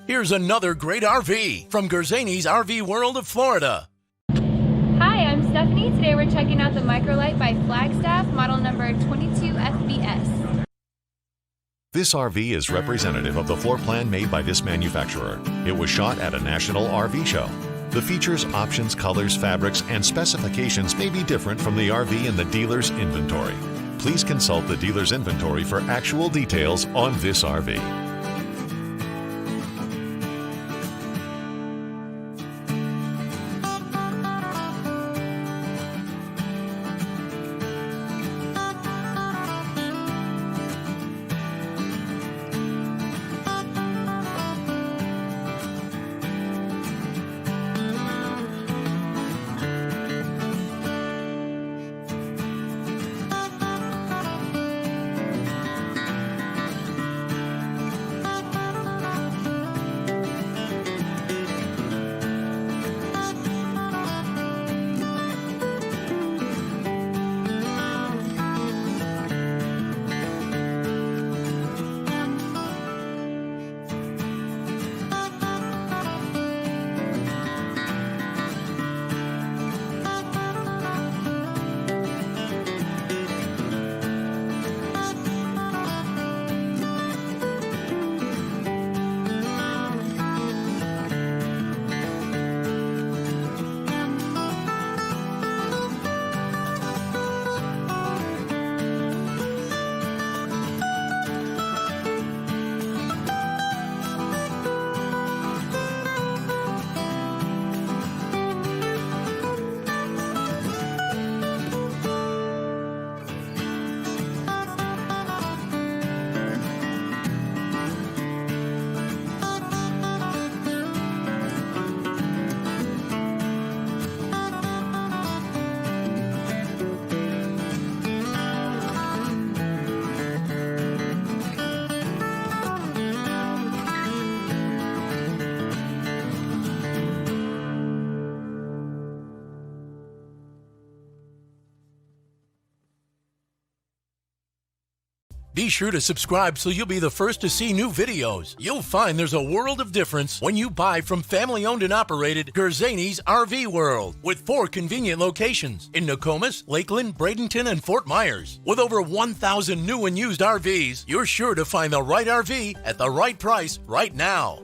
Here's another great RV from Gerzeny's RV World of Florida. Hi, I'm Stephanie. Today we're checking out the Microlite by Flagstaff, model number 22FBS. This RV is representative of the floor plan made by this manufacturer. It was shot at a national RV show. The features, options, colors, fabrics, and specifications may be different from the RV in the dealer's inventory. Please consult the dealer's inventory for actual details on this RV. Be sure to subscribe so you'll be the first to see new videos. You'll find there's a world of difference when you buy from family-owned and operated Gerzeny's RV World, with 4 convenient locations in Nokomis, Lakeland, Bradenton, and Fort Myers. With over 1,000 new and used RVs, you're sure to find the right RV at the right price right now.